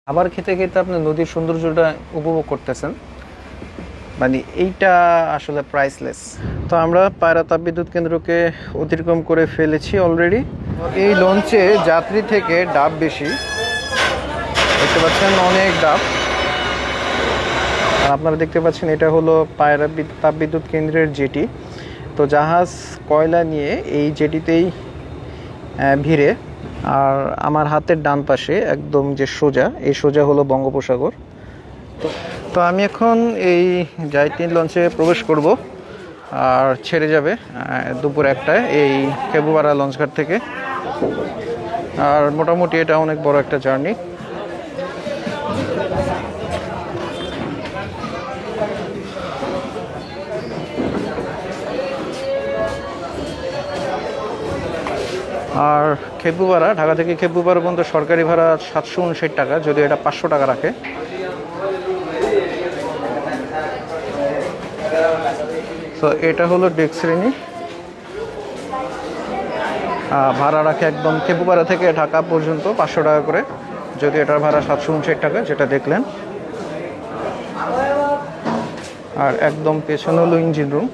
খাবার খেতে খেতে আপনি নদীর সৌন্দর্যটা উপভোগ করতেছেন, মানে এইটা আসলে প্রাইসলেস। তো আমরা পায়রা তাপবিদ্যুৎ কেন্দ্রকে অতিক্রম করে ফেলেছি অলরেডি। এই লঞ্চে যাত্রী থেকে ডাব বেশি, দেখতে পাচ্ছেন অনেক ডাব। আর আপনারা দেখতে পাচ্ছেন এটা হলো পায়রা তাপবিদ্যুৎ কেন্দ্রের জেটি। তো জাহাজ কয়লা নিয়ে এই জেটিতেই ভিড়ে। আর আমার হাতের ডান পাশে একদম যে সোজা, এই সোজা হলো বঙ্গোপসাগর। তো আমি এখন এই জাইতিন লঞ্চে প্রবেশ করব, আর ছেড়ে যাবে দুপুর 1টায় এই কেবুপাড়া লঞ্চঘাট থেকে। আর মোটামুটি এটা অনেক বড় একটা জার্নি। আর খেপুপাড়া, ঢাকা থেকে খেপুপাড়া পর্যন্ত সরকারি ভাড়া 759 টাকা, যদি এটা 500 টাকা রাখে। তো এটা হলো ডেক শ্রেণী, ভাড়া রাখে একদম খেপুপাড়া থেকে ঢাকা পর্যন্ত 500 টাকা করে, যদি এটার ভাড়া 759 টাকা যেটা দেখলেন। আর একদম পেছনে হলো ইঞ্জিন রুম।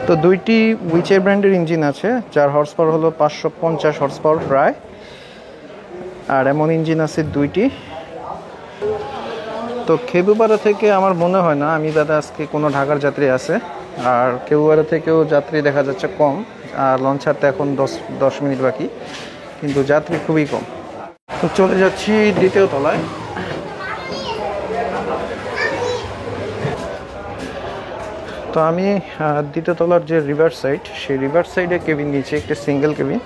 তো দুইটি উইচের ব্র্যান্ডের ইঞ্জিন আছে, যার হর্স পাওয়ার হলো 550 হর্স পাওয়ার প্রায়। আর এমন ইঞ্জিন আছে দুইটি। তো খেপুপাড়া থেকে আমার মনে হয় না আমি দাদা আজকে কোনো ঢাকার যাত্রী আছে। আর খেপুপাড়া থেকেও যাত্রী দেখা যাচ্ছে কম, আর লঞ্চ ছাড়তে এখন 10 মিনিট বাকি, কিন্তু যাত্রী খুবই কম। তো চলে যাচ্ছি দ্বিতীয় তলায়। তো আমি দ্বিতীয় তলার যে রিভার সাইড, সেই রিভার সাইডে কেবিন নিয়েছি, একটা সিঙ্গেল কেবিন।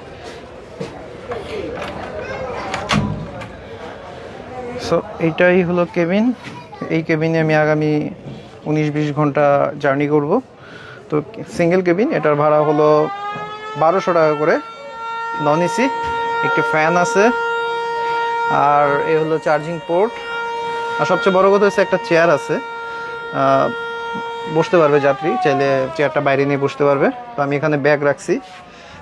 সো এইটাই হলো কেবিন। এই কেবিনে আমি আগামী 19-20 ঘন্টা জার্নি করব। তো সিঙ্গেল কেবিন, এটার ভাড়া হলো 1200 টাকা করে, নন এসি, একটি ফ্যান আছে, আর এ হলো চার্জিং পোর্ট। আর সবচেয়ে বড় কথা হচ্ছে একটা চেয়ার আছে, বসতে পারবে যাত্রী চাইলে, চেয়ারটা বাইরে নিয়ে বসতে পারবে। তো আমি এখানে ব্যাগ রাখছি।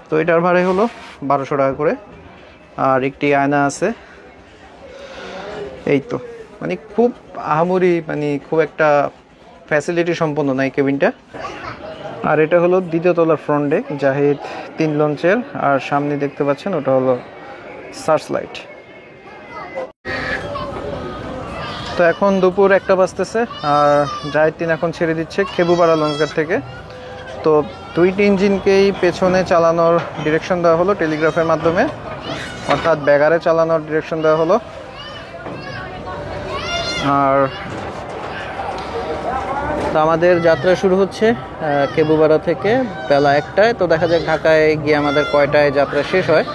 তো এটার ভাড়াই হলো 1200 টাকা করে। আর একটি আয়না আছে। এই তো, মানে খুব আহামরি, মানে খুব একটা ফ্যাসিলিটি সম্পন্ন না এই কেবিনটা। আর এটা হলো দ্বিতীয় তলার ফ্রন্ট ডেক, জাহিদ 3 লঞ্চের। আর সামনে দেখতে পাচ্ছেন ওটা হলো সার্চ লাইট। তো এখন দুপুর 1টা বাজতেছে, আর জাহিদ 3 এখন ছেড়ে দিচ্ছে খেপুপাড়া লঞ্চঘাট থেকে। তো দুইটি ইঞ্জিনকেই পেছনে চালানোর ডিরেকশন দেওয়া হলো টেলিগ্রাফের মাধ্যমে, অর্থাৎ ব্যাগারে চালানোর ডিরেকশন দেওয়া হলো। আর তো আমাদের যাত্রা শুরু হচ্ছে খেপুপাড়া থেকে বেলা 1টায়। তো দেখা যাক ঢাকায় গিয়ে আমাদের কয়টায় যাত্রা শেষ হয়।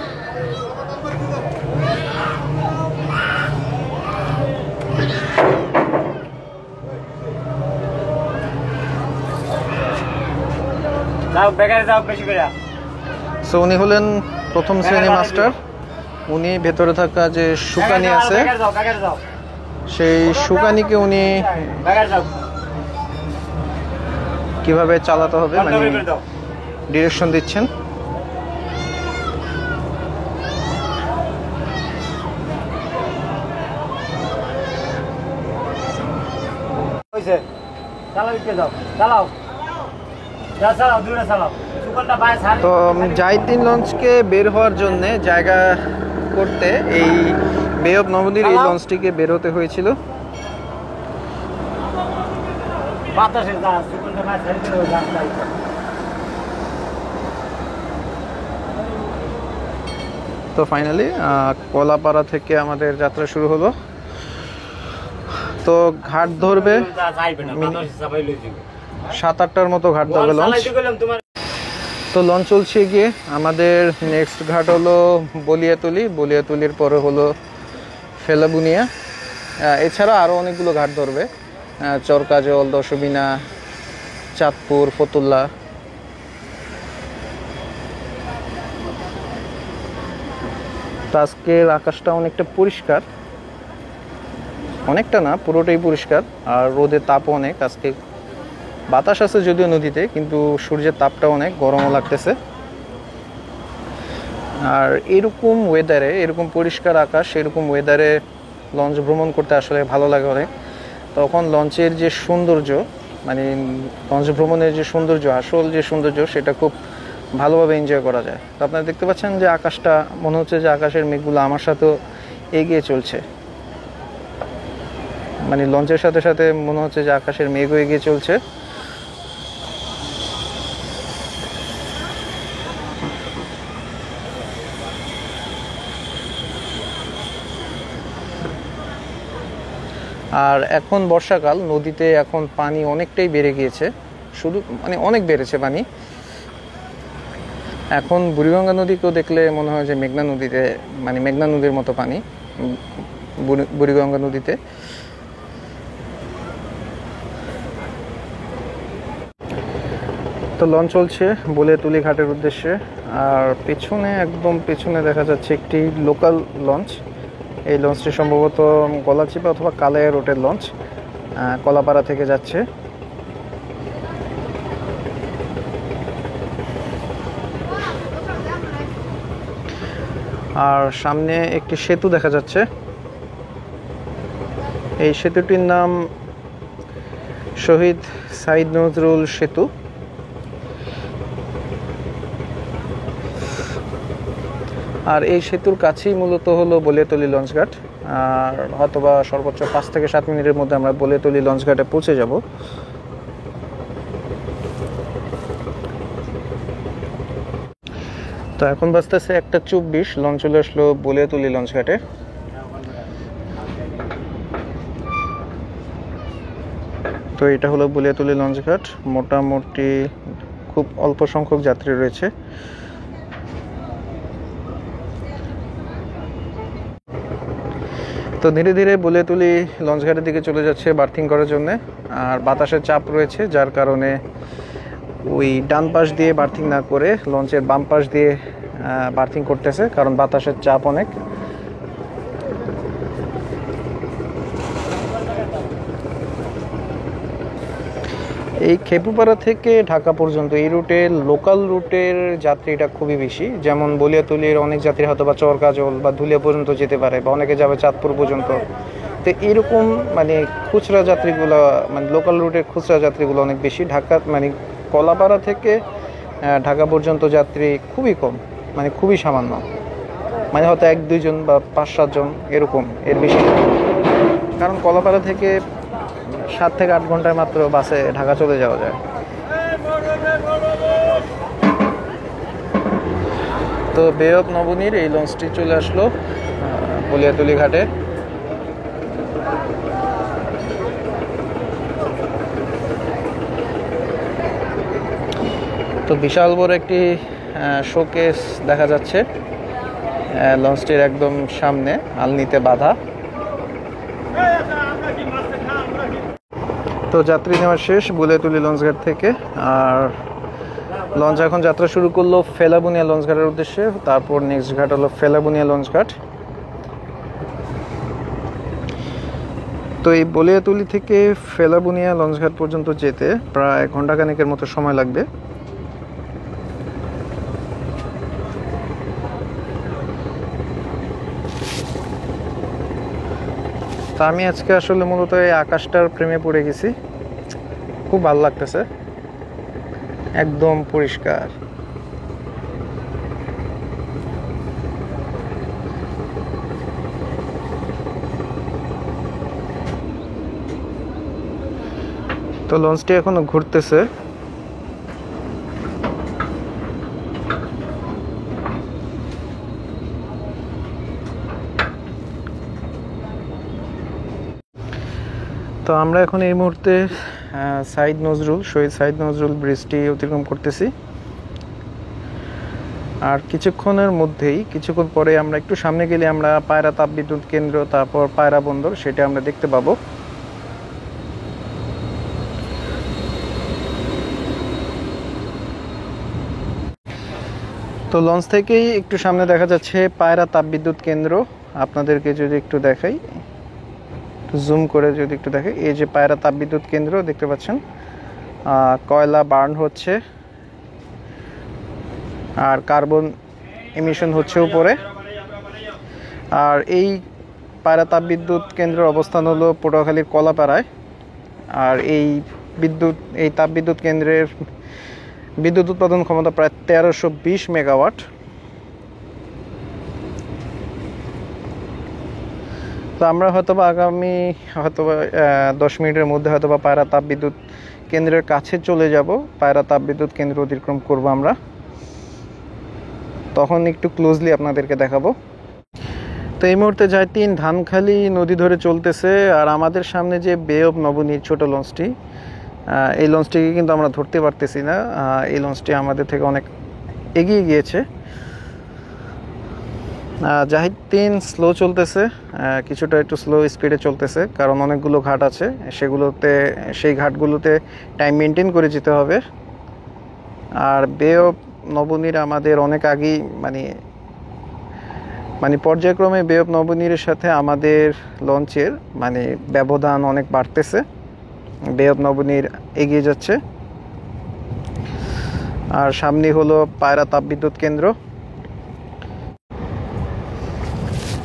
সো উনি হলেন প্রথম শ্রেণী মাস্টার। উনি ভেতরে থাকা যে শুকানি আছে, সেই শুকানিকে উনি কিভাবে চালাতে হবে মানে ডিরেকশন দিচ্ছেন। তো জাইতিন লঞ্চকে বের হওয়ার জন্য জায়গা করতে এই বে অফ নবদ্বীপ এই লঞ্চটিকে বের হতে হয়েছিল। তো ফাইনালি কলাপাড়া থেকে আমাদের যাত্রা শুরু হলো। তো ঘাট ধরবে 7-8টার মতো ঘাট ধরবে লঞ্চ। তো লঞ্চ চলছে গিয়ে আমাদের নেক্সট ঘাট হলো বলিয়াতলি, বলিয়াতলির পরে হলো ফেলাবুনিয়া। এছাড়া আরও অনেকগুলো ঘাট ধরবে, চরকাজল, দশবিনা, চাঁদপুর, ফতুল্লা। তো আজকের আকাশটা অনেকটা পরিষ্কার, অনেকটা না পুরোটাই পরিষ্কার। আর রোদের তাপও অনেক, আজকে বাতাস আছে যদিও নদীতে, কিন্তু সূর্যের তাপটা অনেক, গরমও লাগতেছে। আর এরকম ওয়েদারে, এরকম পরিষ্কার আকাশ, এরকম ওয়েদারে লঞ্চ ভ্রমণ করতে আসলে ভালো লাগে অনেক। তখন লঞ্চের যে সৌন্দর্য, মানে লঞ্চ ভ্রমণের যে সৌন্দর্য, আসল যে সৌন্দর্য, সেটা খুব ভালোভাবে এনজয় করা যায়। তো আপনারা দেখতে পাচ্ছেন যে আকাশটা, মনে হচ্ছে যে আকাশের মেঘগুলো আমার সাথেও এগিয়ে চলছে। মানে লঞ্চের সাথে সাথে মনে হচ্ছে যে আকাশের মেঘও এগিয়ে চলছে। আর এখন বর্ষাকাল, নদীতে এখন পানি অনেকটাই বেড়ে গিয়েছে, শুধু মানে অনেক বেড়েছে পানি। এখন বুড়িগঙ্গা নদীকেও দেখলে মনে হয় যে মেঘনা নদীতে, মানে মেঘনা নদীর মতো পানি বুড়িগঙ্গা নদীতে। তো লঞ্চ চলছে বুলিয়াতুলি ঘাটের উদ্দেশ্যে। আর পেছনে, একদম পেছনে দেখা যাচ্ছে একটি লোকাল লঞ্চ। এই লঞ্চটি সম্ভবত গলাচিপা অথবা কালাইয়া রোডের লঞ্চ, কলাপাড়া থেকে যাচ্ছে। আর সামনে একটি সেতু দেখা যাচ্ছে। এই সেতুটির নাম শহীদ সাইদ নজরুল সেতু। আর এই সেতুর কাছেই মূলত হলো বুলিয়াতুলি লঞ্চঘাট। আর হয়তোবা সর্বোচ্চ 5 থেকে 7 মিনিটের মধ্যে আমরা বুলিয়াতুলি লঞ্চঘাটে পৌঁছে যাব। তো এখন বাজতেছে 1:24, লঞ্চ চলে আসলো বুলিয়াতুলি লঞ্চঘাটে। তো এটা হলো বুলিয়াতুলি লঞ্চঘাট। মোটামুটি খুব অল্প সংখ্যক যাত্রী রয়েছে। তো ধীরে ধীরে বুলিয়াতুলি লঞ্চঘাটের দিকে চলে যাচ্ছে বার্থিং করার জন্য। আর বাতাসের চাপ রয়েছে, যার কারণে ওই ডান পাশ দিয়ে বার্থিং না করে লঞ্চের বাম পাশ দিয়ে বার্থিং করতেছে, কারণ বাতাসের চাপ অনেক। এই খেপুপাড়া থেকে ঢাকা পর্যন্ত এই রুটে, লোকাল রুটের যাত্রীটা খুবই বেশি। যেমন বুলিয়াতুলির অনেক যাত্রী হয়তো বা চরকাজল বা ধুলিয়া পর্যন্ত যেতে পারে, বা অনেকে যাবে চাঁদপুর পর্যন্ত। তো এরকম মানে খুচরা যাত্রীগুলো, মানে লোকাল রুটের খুচরা যাত্রীগুলো অনেক বেশি। ঢাকা মানে কলাপাড়া থেকে ঢাকা পর্যন্ত যাত্রী খুবই কম, মানে খুবই সামান্য, মানে হয়তো 1-2 জন বা 5-7 জন এরকম, এর বেশি। কারণ কলাপাড়া থেকে 7 থেকে 8 ঘন্টায় মাত্র বাসে ঢাকা চলে যাওয়া যায়। তো বে অফ নবনীর এই লঞ্চটি চলে আসলো বুলিয়াতুলি ঘাটে। তো বিশাল বড় একটি শোকেস দেখা যাচ্ছে লঞ্চটির একদম সামনে, আলনিতে বাঁধা। তো যাত্রী নেওয়া শেষ বুলিয়াতুলি লঞ্চঘাট থেকে। আর লঞ্চ এখন যাত্রা শুরু করলো ফেলাবুনিয়া লঞ্চঘাটের উদ্দেশ্যে। তারপর নেক্সট ঘাট হলো ফেলাবুনিয়া লঞ্চঘাট। তো এই বুলিয়াতুলি থেকে ফেলাবুনিয়া লঞ্চঘাট পর্যন্ত যেতে প্রায় ঘন্টাখানেকের মতো সময় লাগবে। তা আমি আজকে আসলে মূলত এই আকাশটার প্রেমে পড়ে গেছি, খুব ভালো লাগতেছে, একদম পরিষ্কার। তো লঞ্চটি এখনো ঘুরতেছে। তো আমরা এখন এই মুহূর্তে শহীদ সাইদ নজরুল ব্রিজটি অতিক্রম করতেছি। আর কিছুক্ষণ পরে আমরা একটু সামনে গেলে আমরা পায়রা তাপবিদ্যুৎ কেন্দ্র, তারপর পায়রা বন্দর, সেটা আমরা দেখতে পাবো। তো লঞ্চ থেকেই একটু সামনে দেখা যাচ্ছে পায়রা তাপবিদ্যুৎ কেন্দ্র। আপনাদেরকে যদি একটু দেখাই, জুম করে যদি একটু দেখাই, এই যে পায়রা তাপবিদ্যুৎ কেন্দ্র দেখতে পাচ্ছেন, কয়লা বার্ন হচ্ছে আর কার্বন এমিশন হচ্ছে উপরে। আর এই পায়রা তাপবিদ্যুৎ কেন্দ্রের অবস্থান হলো পটুয়াখালীর কলাপাড়ায়। আর এই তাপবিদ্যুৎ কেন্দ্রের বিদ্যুৎ উৎপাদন ক্ষমতা প্রায় 1320 মেগাওয়াট। তো আমরা হয়তোবা আগামী 10 মিনিটের মধ্যে হয়তোবা পায়রা তাপবিদ্যুৎ কেন্দ্রের কাছে চলে যাব। পায়রা তাপবিদ্যুৎ কেন্দ্র অতিক্রম করব আমরা, তখন একটু ক্লোজলি আপনাদেরকে দেখাবো। তো এই মুহূর্তে যাইতিন ধানখালি নদী ধরে চলতেছে। আর আমাদের সামনে যে বে অফ নবনীর ছোট লঞ্চটি, এই লঞ্চটিকে কিন্তু আমরা ধরতে পারতেছি না। এই লঞ্চটি আমাদের থেকে অনেক এগিয়ে গিয়েছে। জাহিদ-3 স্লো চলতেছে, কিছুটা একটু স্লো স্পিডে চলতেছে, কারণ অনেকগুলো ঘাট আছে, সেই ঘাটগুলোতে টাইম মেনটেন করে যেতে হবে। আর বে অফ নবনীর আমাদের অনেক আগেই মানে পর্যায়ক্রমে বে অফ নবনীর সাথে আমাদের লঞ্চের ব্যবধান অনেক বাড়তেছে। বে অফ নবনীর এগিয়ে যাচ্ছে। আর সামনে হলো পায়রা তাপবিদ্যুৎ কেন্দ্র।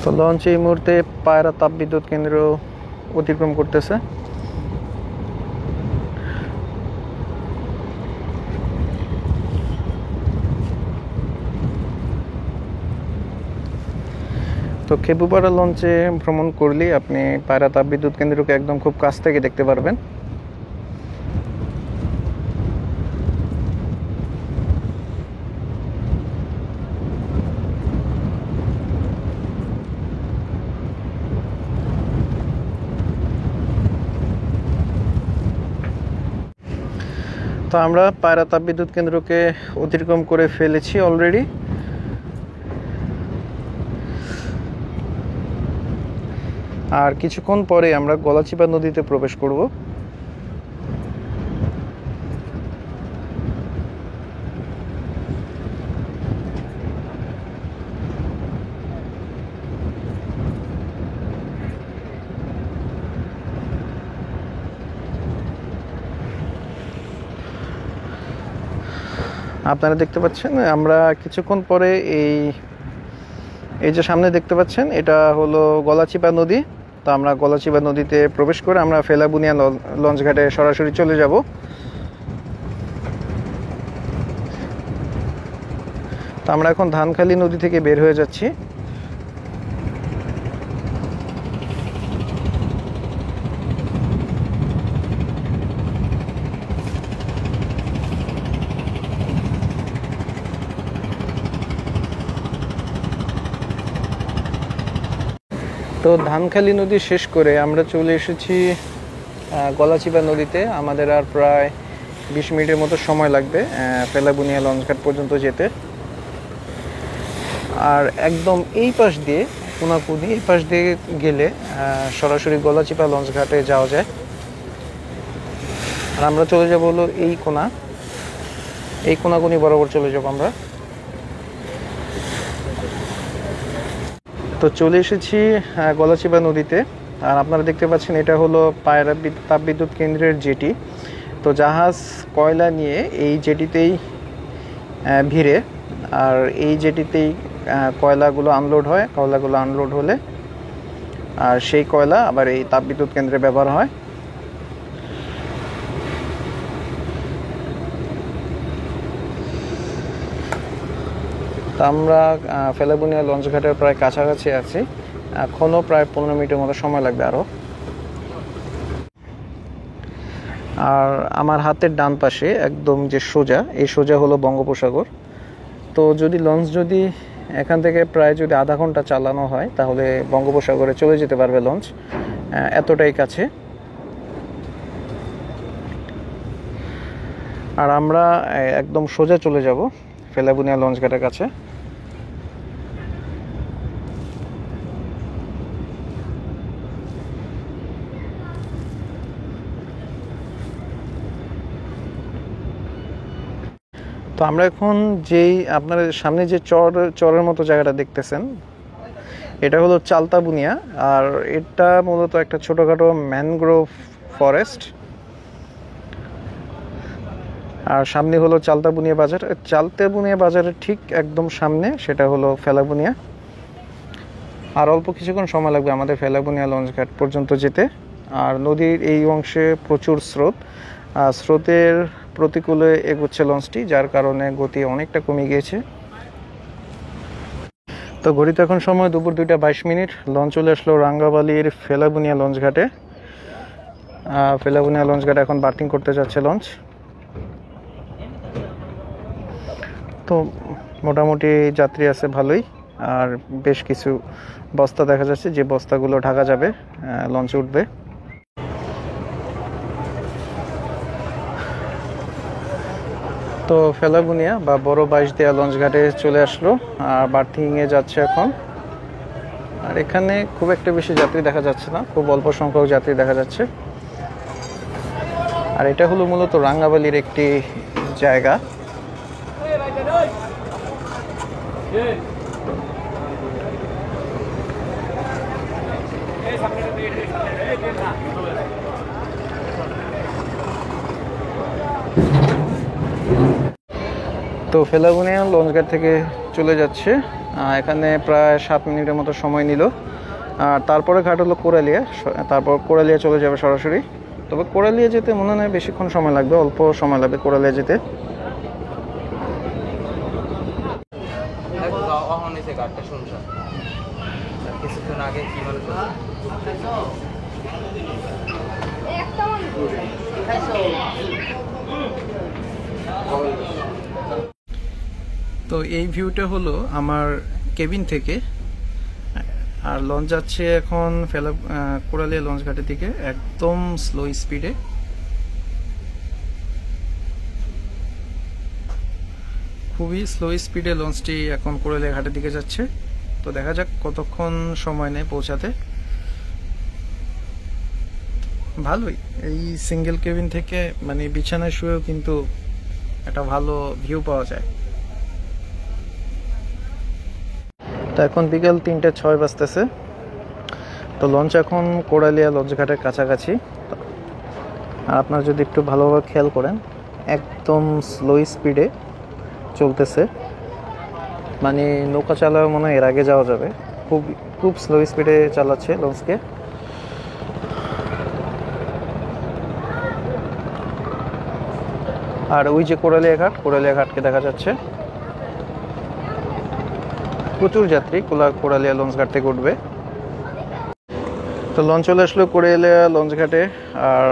তো লঞ্চ এই মুহূর্তে পায়রা তাপবিদ্যুৎ কেন্দ্র অতিক্রম করতেছে। তো খেপুপাড়া লঞ্চে ভ্রমণ করলেই আপনি পায়রা তাপবিদ্যুৎ কেন্দ্রকে একদম খুব কাছ থেকে দেখতে পারবেন। তো আমরা পায়রা তাপবিদ্যুৎ কেন্দ্রকে অতিক্রম করে ফেলেছি অলরেডি। আর কিছুক্ষণ পরে আমরা গলাচিপা নদীতে প্রবেশ করব। আপনারা দেখতে পাচ্ছেন আমরা কিছুক্ষণ পরে এই যে সামনে দেখতে পাচ্ছেন, এটা হলো গলাচিপা নদী। তো আমরা গলাচিপা নদীতে প্রবেশ করে আমরা ফেলাবুনিয়া লঞ্চ ঘাটে সরাসরি চলে যাব। তো আমরা এখন ধানখালি নদী থেকে বের হয়ে যাচ্ছি। তো ধানখালি নদী শেষ করে আমরা চলে এসেছি গলাচিপা নদীতে। আমাদের আর প্রায় 20 মিনিটের মতো সময় লাগবে ফেলাবুনিয়া লঞ্চঘাট পর্যন্ত যেতে। আর একদম এই পাশ দিয়ে কোনাকুনি এই পাশ দিয়ে গেলে সরাসরি গলাচিপা লঞ্চঘাটে যাওয়া যায়। আর আমরা চলে যাব হলো এই কোনাকুনি বরাবর চলে যাব আমরা। তো চলে এসেছি গলাচিপা নদীতে। আর আপনারা দেখতে পাচ্ছেন এটা হলো পায়রা তাপবিদ্যুৎ কেন্দ্রের জেটি। তো জাহাজ কয়লা নিয়ে এই জেটিতেই ভিড়ে। আর এই জেটিতেই কয়লাগুলো আনলোড হয়। কয়লাগুলো আনলোড হলে আর সেই কয়লা আবার এই তাপবিদ্যুৎ কেন্দ্রে ব্যবহার হয়। তো আমরা ফেলাবুনিয়া লঞ্চঘাটের প্রায় কাছাকাছি আছি। এখনও প্রায় 15 মিনিটের মতো সময় লাগবে আরও। আর আমার হাতের ডান পাশে একদম যে সোজা হলো বঙ্গোপসাগর। তো লঞ্চ যদি এখান থেকে প্রায় যদি আধা ঘন্টা চালানো হয় তাহলে বঙ্গোপসাগরে চলে যেতে পারবে লঞ্চ, এতটাই কাছে। আর আমরা একদম সোজা চলে যাব ফেলাবুনিয়া লঞ্চঘাটের কাছে। তো আমরা এখন আপনাদের সামনে যে চরের মতো জায়গাটা দেখতেছেন, এটা হলো চালতাবুনিয়া। আর এটা মূলত একটা ছোটোখাটো ম্যানগ্রোভ ফরেস্ট। আর সামনে হলো চালতাবুনিয়া বাজার। চালতাবুনিয়া বাজারের ঠিক একদম সামনে সেটা হলো ফেলাবুনিয়া। আর অল্প কিছুক্ষণ সময় লাগবে আমাদের ফেলাবুনিয়া লঞ্চঘাট পর্যন্ত যেতে। আর নদীর এই অংশে প্রচুর স্রোত, স্রোতের প্রতিকূলে এগোচ্ছে লঞ্চটি, যার কারণে গতি অনেকটা কমে গিয়েছে। তো ঘড়িতে এখন সময় দুপুর 2:22। লঞ্চ চলে আসলো রাঙ্গাবালির ফেলাবুনিয়া লঞ্চঘাটে। ফেলাবুনিয়া লঞ্চঘাটে এখন বার্থিং করতে যাচ্ছে লঞ্চ। তো মোটামুটি যাত্রী আছে ভালোই, আর বেশ কিছু বস্তা দেখা যাচ্ছে, যে বস্তাগুলো ঢাকা যাবে লঞ্চে উঠবে। তো ফেলাবুনিয়া বা বড় বাইশদিয়া লঞ্চঘাটে চলে আসলো, আর বার্থিংয়ে যাচ্ছে এখন। আর এখানে খুব একটা বেশি যাত্রী দেখা যাচ্ছে না, খুব অল্প সংখ্যক যাত্রী দেখা যাচ্ছে। আর এটা হলো মূলত রাঙ্গাবালির একটি জায়গা। তো ফেলাবুনিয়া লঞ্চঘাট থেকে চলে যাচ্ছে, এখানে প্রায় 7 মিনিটের মতো সময় নিল। আর তারপরে ঘাট হলো কোরালিয়া, তারপর কোরালিয়া চলে যাবে সরাসরি। তবে কোরালিয়া যেতে মনে হয় বেশিক্ষণ সময় লাগবে, অল্প সময় লাগবে কোরালিয়া যেতে। তো এই ভিউটা হলো আমার কেবিন থেকে। আর লঞ্চ যাচ্ছে এখন কোরালিয়া লঞ্চ ঘাটের দিকে একদম স্লো স্পিডে। খুবই স্লো স্পিডে লঞ্চটি এখন কোরালিয়া ঘাটের দিকে যাচ্ছে। তো দেখা যাক কতক্ষণ সময় নেয় পৌঁছাতে। ভালোই, এই সিঙ্গেল কেবিন থেকে মানে বিছানায় শুয়েও কিন্তু একটা ভালো ভিউ পাওয়া যায়। তো এখন বিকেল 3:06 বাজতেছে। তো লঞ্চ এখন কোরালিয়া লঞ্চ ঘাটের কাছাকাছি। আর আপনারা যদি একটু ভালোভাবে খেয়াল করেন, একদম স্লো স্পিডে চলতেছে, মানে নৌকা চালাও মনে হয় এর আগে যাওয়া যাবে। খুব স্লো স্পিডে চালাচ্ছে লঞ্চকে। আর ওই যে কোরালিয়া ঘাটকে দেখা যাচ্ছে। প্রচুর যাত্রী কোরালিয়া লঞ্চ ঘাট থেকে উঠবে। তো লঞ্চ চলে আসলো কোরালিয়া লঞ্চ ঘাটে। আর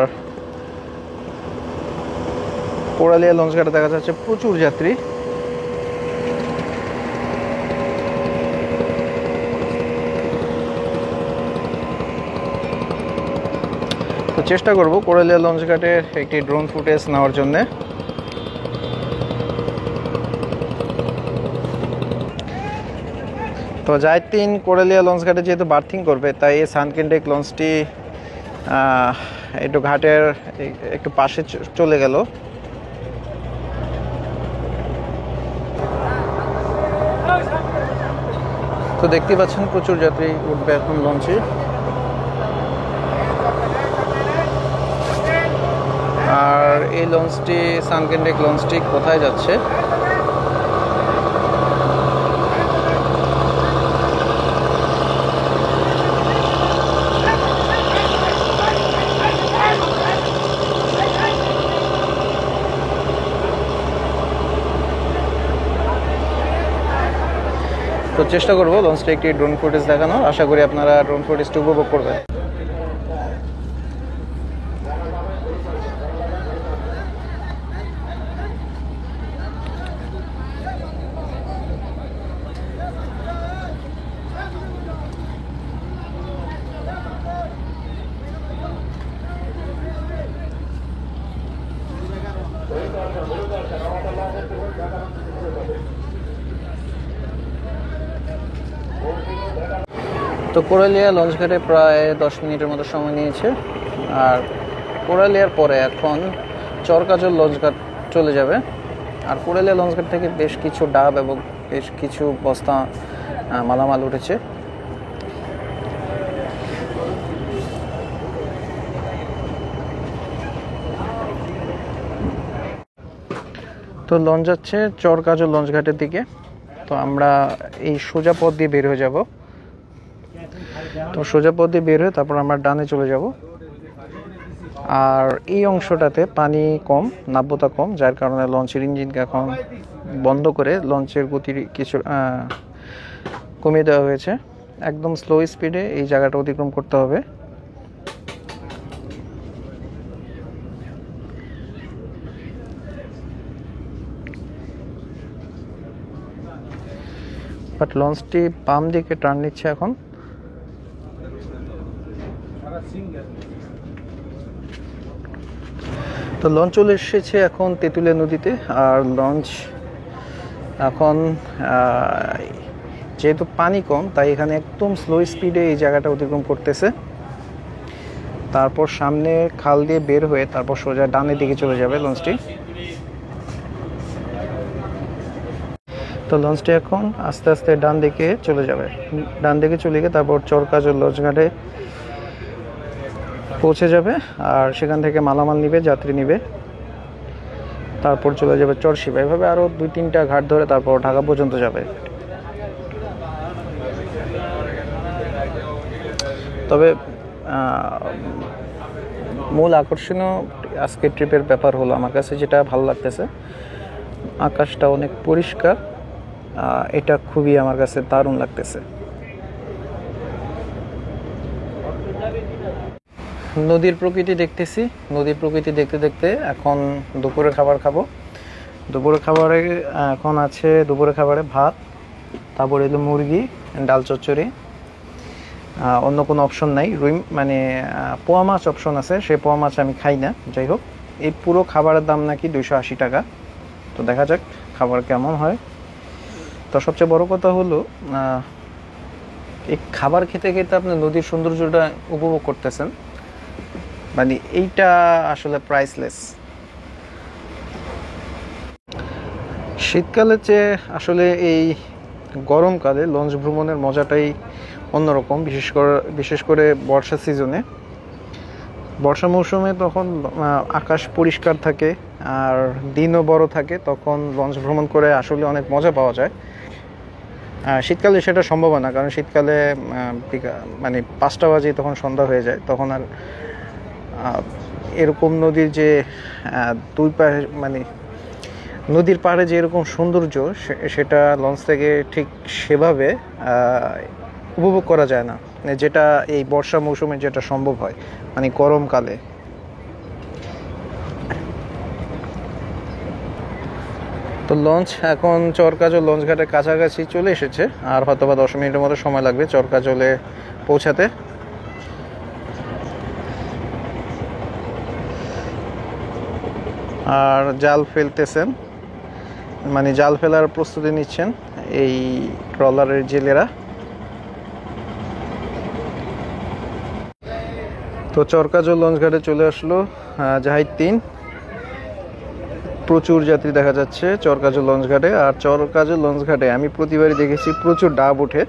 কোরালিয়া লঞ্চ ঘাটে দেখা যাচ্ছে প্রচুর যাত্রী। তো চেষ্টা করব কোরালিয়া লঞ্চ ঘাটের একটি ড্রোন ফুটেজ নেওয়ার জন্য। তো জায়তিন কোরালিয়া লঞ্চ ঘাটে যেহেতু বার্থিং করবে, তাই এই সানকেন্ডেক লঞ্চটি একটু ঘাটের একটু পাশে চলে গেল। তো দেখতে পাচ্ছেন প্রচুর যাত্রী উঠবে এখন লঞ্চে। আর এই লঞ্চটি সানকেন্ডেক লঞ্চটি কোথায় যাচ্ছে? তো চেষ্টা করবো লঞ্চটা একটি ড্রোন ফুটেজ দেখানোর। আশা করি আপনারা ড্রোন ফুটেজটি উপভোগ করবেন। তো কোরালিয়া লঞ্চ ঘাটে প্রায় 10 মিনিটের মতো সময় নিয়েছে। আর কোরালিয়ার পরে এখন চরকাজল লঞ্চ ঘাট চলে যাবে। আর কোরালিয়া লঞ্চ ঘাট থেকে বেশ কিছু ডাব এবং বেশ কিছু বস্তা মালামাল উঠেছে। তো লঞ্চ যাচ্ছে চরকাজল লঞ্চ ঘাটের দিকে। তো আমরা এই সোজা পথ দিয়ে বের হয়ে যাব। তো সোজা পথ দিয়ে বের হয়ে তারপর আমরা ডানে চলে যাব। আর এই অংশটাতে পানি কম, নাব্যতা কম, যার কারণে লঞ্চের ইঞ্জিনকে এখন বন্ধ করে লঞ্চের গতি কিছু কমিয়ে দেওয়া হয়েছে। একদম স্লো স্পিডে এই জায়গাটা অতিক্রম করতে হবে। বাট লঞ্চটি বাম দিকে টার্ন নিচ্ছে এখন। তো লঞ্চ চলে এসেছে এখন তেঁতুলিয়া নদীতে। আর লঞ্চ এখন যেহেতু পানি কম তাই এখানে একদম স্লো স্পিডে এই জায়গাটা অতিক্রম করতেছে। তারপর সামনে খাল দিয়ে বের হয়ে তারপর সোজা ডানের দিকে চলে যাবে লঞ্চটি। তো লঞ্চটি এখন আস্তে আস্তে ডান দিকে চলে যাবে। ডান দিকে চলে গিয়ে তারপর চরকাজল লঞ্চ ঘাটে পৌঁছে যাবে। আর সেখান থেকে মালামাল নিবে, যাত্রী নিবে, তারপর চলে যাবে চরশিবা। এভাবে আরও 2-3টা ঘাট ধরে তারপর ঢাকা পর্যন্ত যাবে। তবে মূল আকর্ষণীয় আজকের ট্রিপের ব্যাপার হলো, আমার কাছে যেটা ভালো লাগতেছে, আকাশটা অনেক পরিষ্কার। এটা খুবই আমার কাছে দারুণ লাগতেছে। নদীর প্রকৃতি দেখতেছি। নদীর প্রকৃতি দেখতে দেখতে এখন দুপুরে খাবার খাবো। দুপুরে খাবারে এখন আছে, দুপুরে খাবারে ভাত, তারপরে এলো মুরগি, ডাল চচ্চড়ি, অন্য কোনো অপশন নাই। রুই মানে পোয়া মাছ অপশন আছে, সেই পোয়া মাছ আমি খাই না। যাই হোক, এই পুরো খাবারের দাম নাকি 280 টাকা। তো দেখা যাক খাবার কেমন হয়। তো সবচেয়ে বড় কথা হলো এই খাবার খেতে খেতে আপনি নদীর সৌন্দর্যটা উপভোগ করতেছেন, মানে এইটা আসলে প্রাইসলেস। শীতকালের চেয়ে আসলে এই গরমকালে লঞ্চ ভ্রমণের মজাটাই অন্যরকম। বিশেষ করে বর্ষা সিজনে, বর্ষা মৌসুমে তখন আকাশ পরিষ্কার থাকে আর দিনও বড় থাকে, তখন লঞ্চ ভ্রমণ করে আসলে অনেক মজা পাওয়া যায়। শীতকালে সেটা সম্ভব না, কারণ শীতকালে মানে 5টা বাজে তখন সন্ধ্যা হয়ে যায়। তখন আর এরকম নদীর যে দুই পাশে মানে নদীর পাড়ে যে এরকম সৌন্দর্য, সেটা লঞ্চ থেকে ঠিক সেভাবে উপভোগ করা যায় না, যেটা এই বর্ষা মৌসুমে যেটা সম্ভব হয়, মানে গরমকালে। তো লঞ্চ এখন চরকাজল লঞ্চ ঘাটের কাছাকাছি চলে এসেছে। আর হয়তো বা 10 মিনিটের মতো সময় লাগবে চরকাজলে পৌঁছাতে। আর জাল ফেলতেছেন, মানে জাল ফেলার প্রস্তুতি নিচ্ছেন এই ট্রলারের জেলেরা। তো চরকাজল লঞ্চ ঘাটে চলে আসলো জাহাজ 3। প্রচুর যাত্রী দেখা যাচ্ছে চরকাজল লঞ্চ ঘাটে। আর চরকাজল লঞ্চ ঘাটে আমি প্রতিবারই দেখেছি প্রচুর ডাব ওঠে।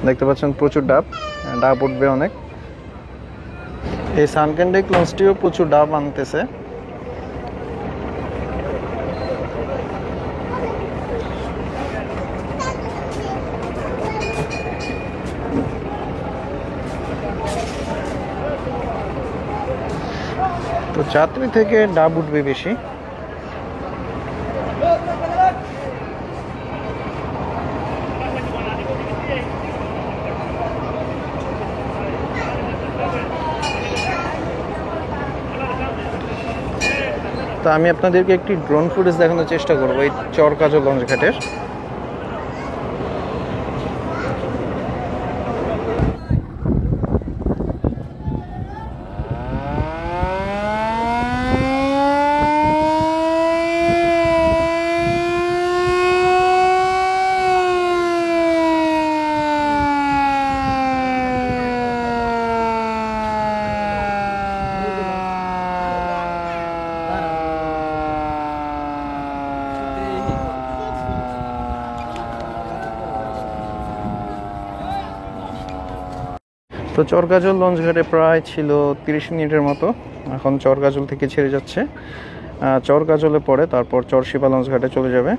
দেখতে পাচ্ছেন প্রচুর ডাব উঠবে অনেক। এই সানকেন্ডিক লঞ্চটিও প্রচুর ডাব আনতেছে। তো যাত্রী থেকে ডাব উঠবে বেশি। তো আমি আপনাদেরকে একটি ড্রোন ফুটেজ দেখানোর চেষ্টা করবো এই চরকাজল লঞ্চ ঘাটের। তো চরকাজল লঞ্চ ঘাটে প্রায় ছিল 30 মিনিটের মতো। এখন চরকাজল থেকে ছেড়ে যাচ্ছে। চরগাজলে পড়ে, তারপর চরশিবা লঞ্চ ঘাটে চলে যাবে।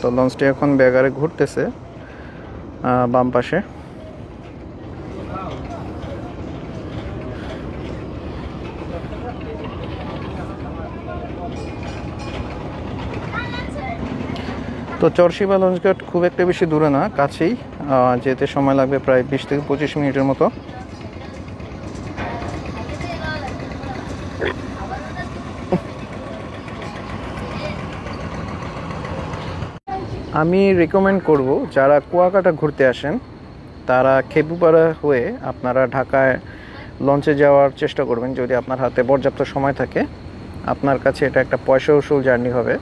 তো লঞ্চটি এখন বেগারে ঘুরতেছে বাম পাশে। তো চরশিবা লঞ্চঘাট খুব একটা বেশি দূরে না, কাছেই, যেতে সময় লাগবে প্রায় 20 থেকে 25 মিনিটের মতো। আমি রেকমেন্ড করব যারা কুয়াকাটা ঘুরতে আসেন তারা খেপুপাড়া হয়ে আপনারা ঢাকায় লঞ্চে যাওয়ার চেষ্টা করবেন। যদি আপনার হাতে পর্যাপ্ত সময় থাকে, আপনার কাছে এটা একটা পয়সা উসুল জার্নি হবে।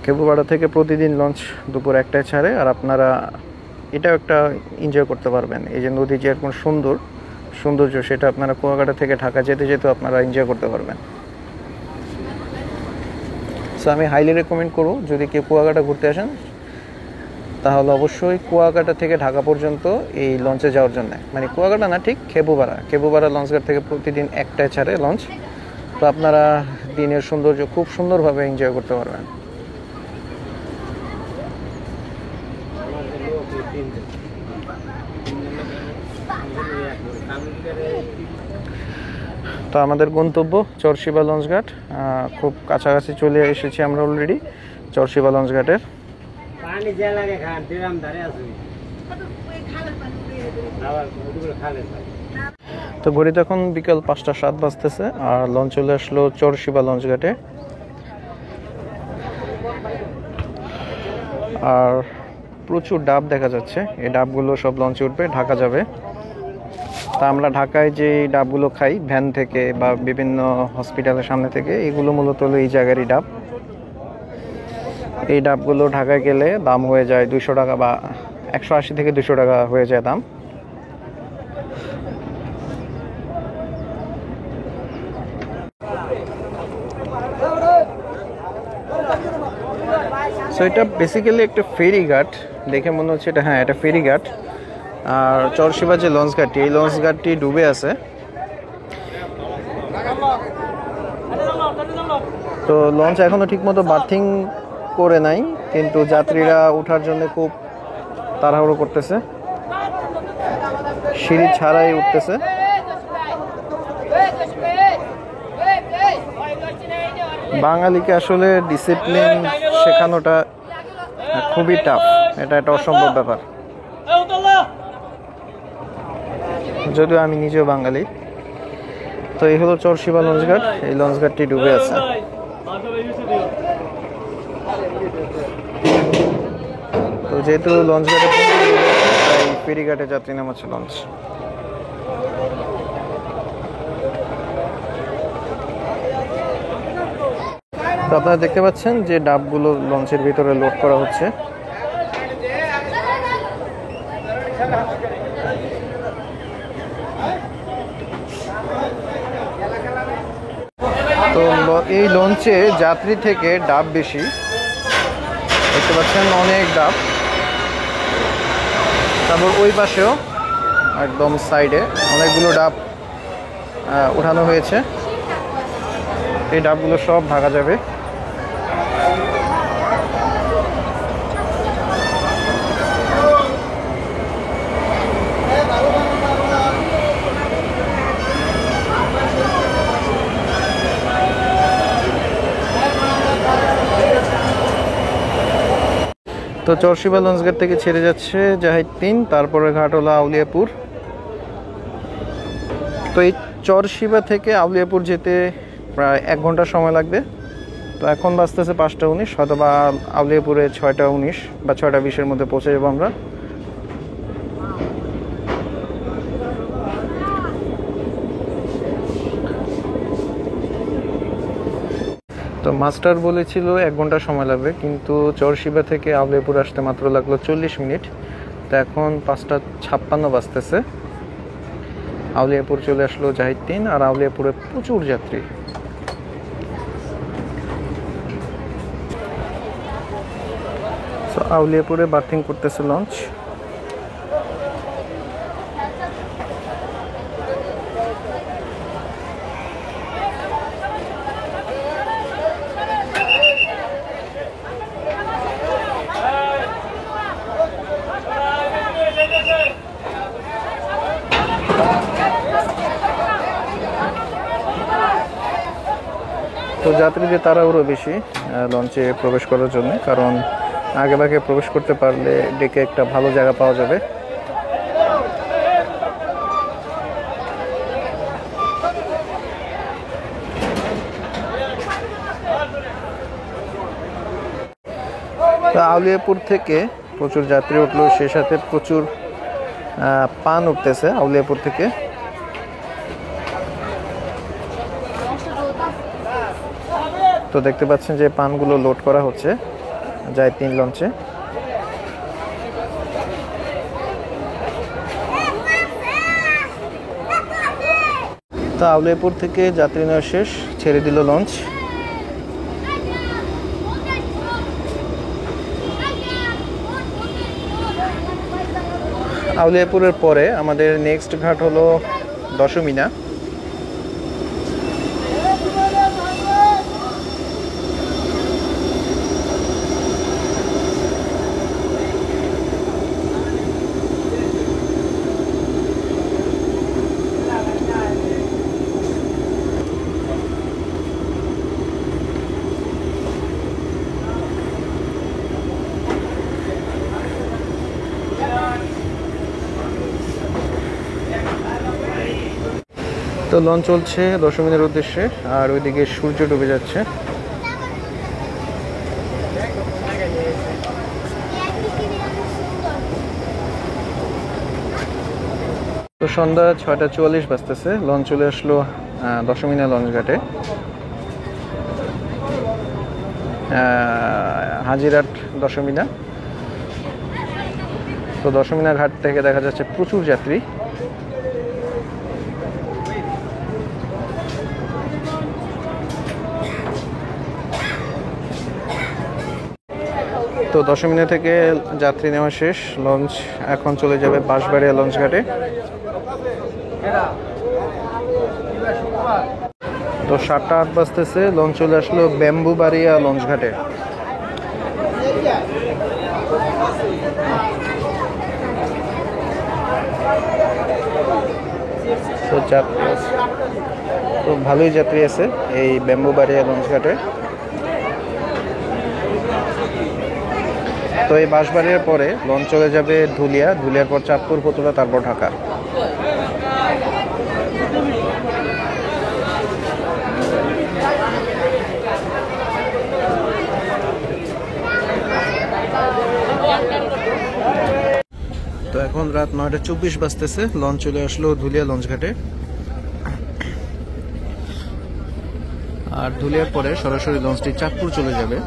খেপুপাড়া থেকে প্রতিদিন লঞ্চ দুপুর 1টায় ছাড়ে, আর আপনারা এটাও একটা এনজয় করতে পারবেন। এই যে নদী যে এরকম সৌন্দর্য, সেটা আপনারা কুয়াকাটা থেকে ঢাকা যেতে যেতে আপনারা এনজয় করতে পারবেন। সো আমি হাইলি রেকমেন্ড করব যদি কেউ কুয়াকাটা ঘুরতে আসেন তাহলে অবশ্যই কুয়াকাটা থেকে ঢাকা পর্যন্ত এই লঞ্চে যাওয়ার জন্য, মানে কুয়াকাটা না, ঠিক খেপুপাড়া লঞ্চঘাট থেকে প্রতিদিন 1টায় ছাড়ে লঞ্চ। তো আপনারা দিনের সৌন্দর্য খুব সুন্দরভাবে এনজয় করতে পারবেন। তো আমাদের গন্তব্য চরশিবা লঞ্চঘাট, খুব কাছাকাছি চলে এসেছি আমরা অলরেডি চরশিবা লঞ্চঘাটের। তো ঘড়িতে এখন বিকাল 5টা 7 বাজতেছে, আর লঞ্চ চলে আসলো চরশিবা লঞ্চঘাটে। আর প্রচুর ডাব দেখা যাচ্ছে, এই ডাবগুলো সব লঞ্চে উঠবে, ঢাকা যাবে। তা আমরা ঢাকায় যে ডাবগুলো খাই ভ্যান থেকে বা বিভিন্ন হসপিটালের সামনে থেকে, এগুলো মূলত হলো এই জায়গারই ডাব। এই ডাবগুলো ঢাকায় গেলে দাম হয়ে যায় 200 টাকা বা 180 থেকে 200 টাকা হয়ে যায় দাম। সো এটা বেসিক্যালি একটা ফেরিঘাট, দেখে মনে হচ্ছে এটা, হ্যাঁ এটা ফেরিঘাট। আর চরশিবা যে লঞ্চ ঘাটটি, এই লঞ্চ ঘাটটি ডুবে আছে। তো লঞ্চ এখনো ঠিকমতো বার্থিং করে নাই, কিন্তু যাত্রীরা ওঠার জন্য খুব তাড়াহুড়ো করতেছে, সিঁড়ি ছাড়াই উঠতেছে। বাঙালিকে আসলে ডিসিপ্লিন শেখানোটা খুবই টাফ, এটা একটা অসম্ভব ব্যাপার। যদিও আমি নিজেও বাঙালি। তো এই হলো চরশিবা লঞ্চঘাট, এই লঞ্চঘাটটি ডুবে আছে। তো যেহেতু লঞ্চঘাটে তাই ফেরিঘাটে যাত্রী নামাচ্ছে লঞ্চ। তো আপনারা দেখতে পাচ্ছেন যে ডাবগুলো লঞ্চের ভিতরে লোড করা হচ্ছে। তো এই লঞ্চে যাত্রী থেকে ডাব বেশি, দেখতে পাচ্ছেন অনেক ডাব। তারপর ওই পাশেও একদম সাইডে অনেকগুলো ডাব উঠানো হয়েছে, এই ডাবগুলো সব ঢাকা যাবে। তো চরশিবা লঞ্চঘাট থেকে ছেড়ে যাচ্ছে জাহিদ 3, তারপরে ঘাট হলো আউলিয়াপুর। তো এই চরশিবা থেকে আউলিয়াপুর যেতে প্রায় 1 ঘন্টা সময় লাগবে। তো এখন বাজতেছে 5টা 19, হয়তো বা আউলিয়াপুরে 6টা 19 বা 6টা 20-এর মধ্যে পৌঁছে যাবো আমরা। তো মাস্টার বলেছিল 1 ঘন্টা সময় লাগবে, কিন্তু চরশিবা থেকে আউলিয়াপুর আসতে মাত্র লাগলো 40 মিনিট। তো এখন 5টা 56 বাজতেছে, আউলিয়াপুর চলে আসলো জাহিদ 3, আর আউলিয়াপুরে প্রচুর যাত্রী। তো আউলিয়াপুরে বার্থিং করতেছে লঞ্চ। তো যাত্রীদের তাড়াহুড়ো বেশি লঞ্চে প্রবেশ করার জন্য, কারণ আগে ভাগে প্রবেশ করতে পারলে ডেকে একটা ভালো জায়গা পাওয়া যাবে। আউলিয়াপুর থেকে প্রচুর যাত্রী উঠলো, সে সাথে প্রচুর পান উঠতেছে আউলিয়াপুর থেকে। তো দেখতে পাচ্ছেন যে পানগুলো লোড করা হচ্ছে যায় 3 লঞ্চে। তো আউলিয়াপুর থেকে যাত্রী নেওয়া শেষ, ছেড়ে দিল লঞ্চ। আউলিয়াপুরের পরে আমাদের নেক্সট ঘাট হলো দশমিনা। তো লঞ্চ চলছে দশমিনের উদ্দেশ্যে, আর ওইদিকে সূর্য ডুবে যাচ্ছে। তো সন্ধ্যা 6:44 বাজতেছে, লঞ্চ চলে আসলো দশমিনা লঞ্চ ঘাটে। হাজিরাট দশমিনা। তো দশমিনা ঘাট থেকে দেখা যাচ্ছে প্রচুর যাত্রী। তো দশমিনা থেকে যাত্রী নেওয়া শেষ, লঞ্চ এখন চলে যাবে বাঁশবাড়িয়া লঞ্চ ঘাটে। তো 7:08 বাজতেছে, লঞ্চ চলে আসলো ব্যাম্বুবাড়িয়া লঞ্চ ঘাটে। তো যাত্রী তো ভালোই যাত্রী আছে এই ব্যাম্বুবাড়িয়া লঞ্চ ঘাটে। তো এই বাঁশবাড়িয়ার পরে লঞ্চ চলে যাবে ধুলিয়া, ধুলিয়ার পর চাঁদপুর, ফতুল্লা, তারপর ঢাকা। তো এখন রাত 9:24 বাজতেছে, লঞ্চ চলে আসলো ধুলিয়া লঞ্চ ঘাটে। আর ধুলিয়ার পরে সরাসরি লঞ্চটি চাঁদপুর চলে যাবে।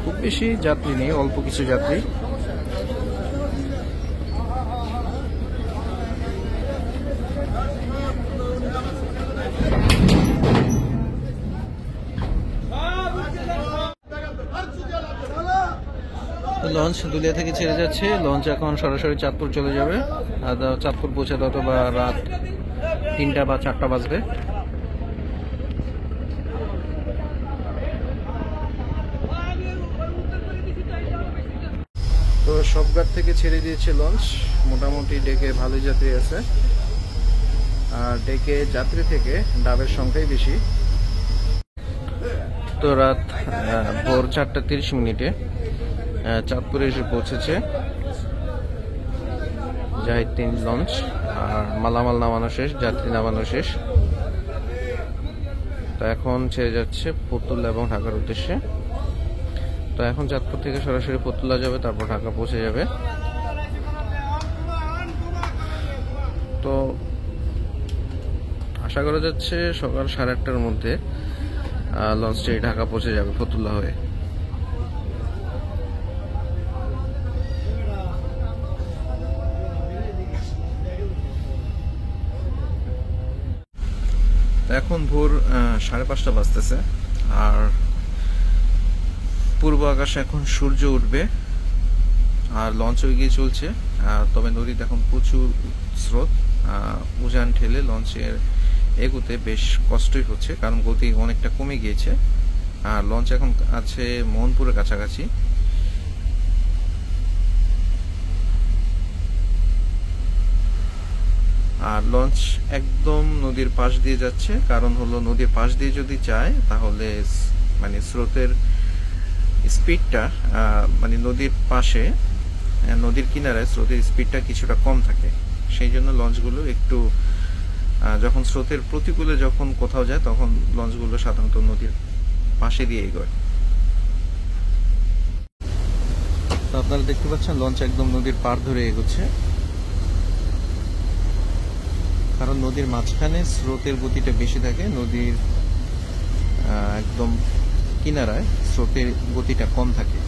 খুব বেশি যাত্রী নেই, অল্প কিছু যাত্রী। লঞ্চ দুলিয়া থেকে ছেড়ে যাচ্ছে, লঞ্চ এখন সরাসরি চাঁদপুর চলে যাবে। আর চাঁদপুর পৌঁছাতে হয়তো বা রাত 3টা বা 4টা বাজবে। তো সব ঘাট থেকে ছেড়ে দিয়েছে লঞ্চ, মোটামুটি ডেকে ভালোই যাত্রী আছে। আর ডেকে যাত্রী থেকে ডাবের সংখ্যাই বেশি। তো রাত ভোর 4:30 চাঁদপুরে এসে পৌঁছেছে জাহিদ 3 লঞ্চ। আর মালামাল নামানো শেষ, যাত্রী নামানো শেষ। তো এখন ছেড়ে যাচ্ছে ফতুল্লা এবং ঢাকার উদ্দেশ্যে। তো এখন চাঁদপুর থেকে সরাসরি ফতুল্লা যাবে, তারপর ঢাকা পৌঁছে যাবে। তো আশা করা যাচ্ছে সকাল 8:30টার মধ্যে লঞ্চটি ঢাকা পৌঁছে যাবে ফতুল্লা হয়ে। এখন ভোর 5:30 বাজতেছে, আর পূর্ব আকাশে এখন সূর্য উঠবে, আর লঞ্চ এগিয়ে চলছে। তবে নদীতে এখন প্রচুর স্রোত, উজান ঠেলে লঞ্চের এগোতে বেশ কষ্টই হচ্ছে, কারণ গতি অনেকটা কমে গিয়েছে। আর লঞ্চ এখন আছে মোহনপুরের কাছাকাছি। আর লঞ্চ একদম নদীর পাশ দিয়ে যাচ্ছে, কারণ হলো নদীর পাশ দিয়ে যদি যায় তাহলে মানে স্রোতের স্পিডটা মানে নদীর পাশে নদীর কিনারায় স্রোতের স্পিডটা কিছুটা কম থাকে। সেই জন্য লঞ্চগুলো একটু যখন স্রোতের প্রতিকূলে যখন কোথাও যায় তখন লঞ্চগুলো সাধারণত নদীর পাশে দিয়ে এগোয়। তো আপনারা দেখতে পাচ্ছেন লঞ্চ একদম নদীর পাড় ধরে এগোচ্ছে, কারণ নদীর মাঝখানে স্রোতের গতিটা বেশি থাকে, নদীর একদম কিনারায় স্রোতের গতিটা কম থাকে।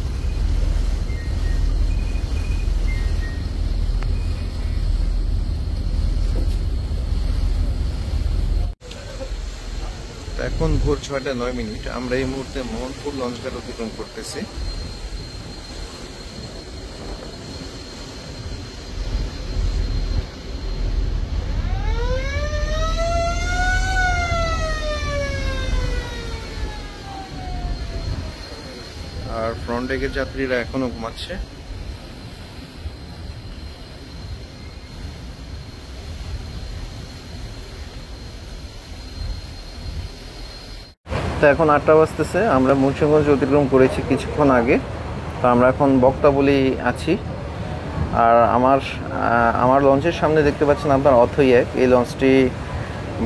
এখন ভোর 6:09। আমরা এই মুহূর্তে মোহনপুর লঞ্চঘাট অতিক্রম করতেছি। আর ফ্রন্ট ডেকের যাত্রীরা এখনো ঘুমাচ্ছে। তো এখন 8টা বাজতেছে, আমরা মুন্সিগঞ্জ অতিক্রম করেছি কিছুক্ষণ আগে। তো আমরা এখন বক্তাবলী আছি। আর আমার লঞ্চের সামনে দেখতে পাচ্ছেন আপনার অথই এক, এই লঞ্চটি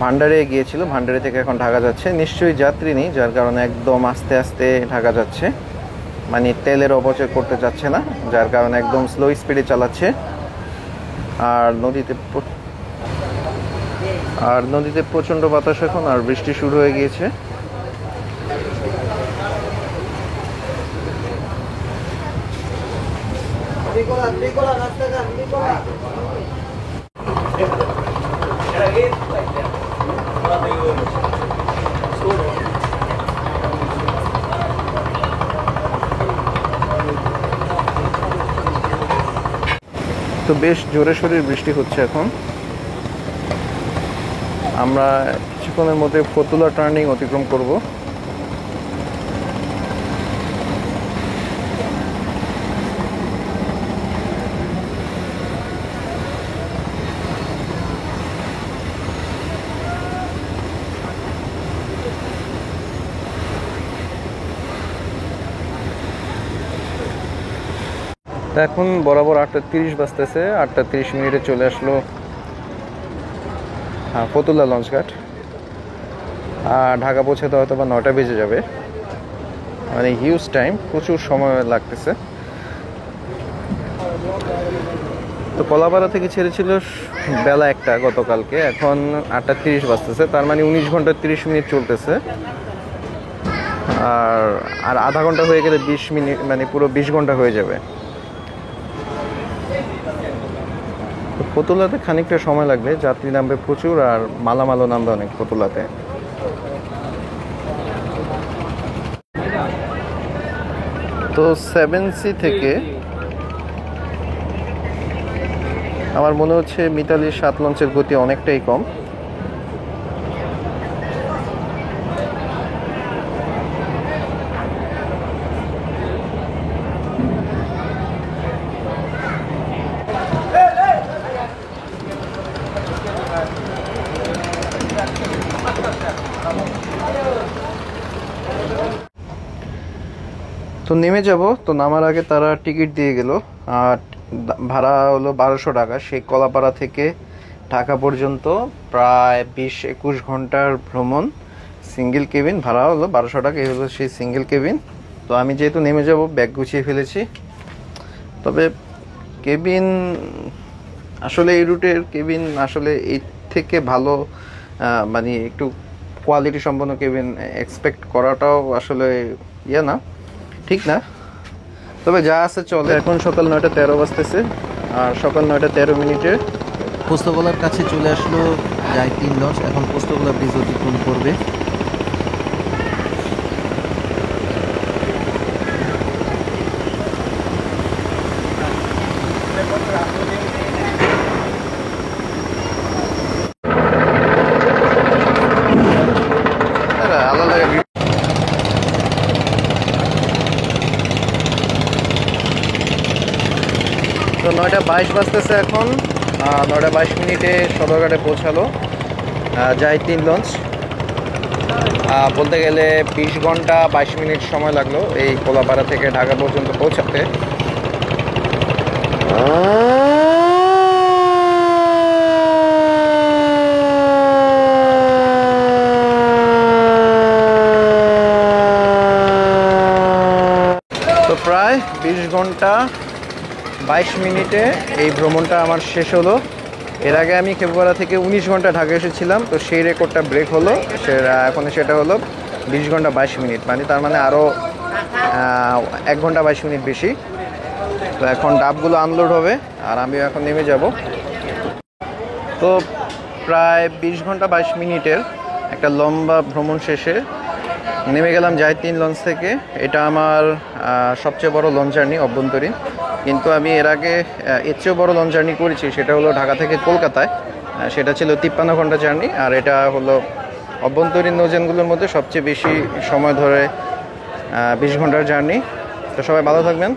ভান্ডারে গিয়েছিল, ভান্ডারে থেকে এখন ঢাকা যাচ্ছে। নিশ্চয়ই যাত্রী নেই, যার কারণে একদম আস্তে আস্তে ঢাকা যাচ্ছে, মানে তেলের অপচয় করতে যাচ্ছে না, যার কারণে একদম স্লো স্পিডে চালাচ্ছে। আর নদীতে প্রচণ্ড বাতাস এখন, আর বৃষ্টি শুরু হয়ে গিয়েছে। তো বেশ জোরে সোরে বৃষ্টি হচ্ছে এখন। আমরা কিছুক্ষণের মধ্যে ফতুল্লা টার্নিং অতিক্রম করব। এখন বরাবর 8:30 বাজতেছে, 8:30 চলে আসলো ফতুল্লা লঞ্চঘাট। আর ঢাকা পৌঁছাতে হয়তো বা 9টা বেজে যাবে, মানে হিউজ টাইম, প্রচুর সময় লাগতেছে। তো কলাপাড়া থেকে ছেড়েছিল বেলা 1টা গতকালকে, এখন 8:30 বাজতেছে, তার মানে 19 ঘন্টা 30 মিনিট চলতেছে। আর আধা ঘন্টা হয়ে গেলে 20 মিনিট, মানে পুরো 20 ঘন্টা হয়ে যাবে। ফতুল্লাতে খানিকটা সময় লাগবে, যাত্রী নামবে প্রচুর, আর মালামালও নামবে অনেক ফতুল্লাতে। তো 7C থেকে আমার মনে হচ্ছে মিতালির 7 লঞ্চের গতি অনেকটাই কম। তো নেমে যাব, তো নামার আগে তারা টিকিট দিয়ে গেল, আর ভাড়া হলো 1200 টাকা। সেই কলাপাড়া থেকে ঢাকা পর্যন্ত প্রায় 20-21 ঘন্টার ভ্রমণ, সিঙ্গেল কেবিন, ভাড়া হলো 1200 টাকা। এই হলো সেই সিঙ্গেল কেবিন। তো আমি যেহেতু নেমে যাব, ব্যাগ গুছিয়ে ফেলেছি। তবে কেবিন আসলে এই রুটের কেবিন আসলে এর থেকে ভালো, মানে একটু কোয়ালিটি সম্পন্ন কেবিন এক্সপেক্ট করাটাও আসলে না, ঠিক না। তবে যা আছে চলে। এখন সকাল 9:13 বাজতেছে, আর সকাল 9:13 পোস্তগোলার কাছে চলে আসলো যায় 3 লঞ্চ। এখন পোস্তগোলা ব্রিজ অতিক্রম করবে। তো 9:22 বাজতেছে এখন। 9:22 সদরঘাটে পৌঁছালো জাহিদ 3 লঞ্চ। বলতে গেলে 20 ঘন্টা 22 মিনিট সময় লাগলো এই কোলাপাড়া থেকে ঢাকা পর্যন্ত পৌঁছাতে। তো প্রায় 20 ঘন্টা 22 মিনিটে এই ভ্রমণটা আমার শেষ হলো। এর আগে আমি খেপুপাড়া থেকে 19 ঘন্টা ঢাকা এসেছিলাম, তো সেই রেকর্ডটা ব্রেক হলো। এখন সেটা হলো 20 ঘন্টা 22 মিনিট, মানে তার মানে আরও 1 ঘন্টা 22 মিনিট বেশি। তো এখন ডাবগুলো আনলোড হবে আর আমিও এখন নেমে যাব। তো প্রায় 20 ঘন্টা 22 মিনিটের একটা লম্বা ভ্রমণ শেষে নেমে গেলাম জাহিদ 3 লঞ্চ থেকে। এটা আমার সবচেয়ে বড় লঞ্চ জার্নি অভ্যন্তরীণ, কিন্তু আমি এর আগে এর চেয়েও বড় লঞ্চ জার্নি করেছি। সেটা হলো ঢাকা থেকে কলকাতায়, সেটা ছিল 53 ঘন্টা জার্নি। আর এটা হলো অভ্যন্তরীণ নৌযানগুলোর মধ্যে সবচেয়ে বেশি সময় ধরে 20 ঘন্টার জার্নি। তো সবাই ভালো থাকবেন,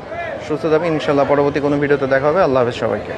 সুস্থ থাকবেন, ইনশাল্লাহ পরবর্তী কোনো ভিডিওতে দেখা হবে। আল্লাহ হাফেজ সবাইকে।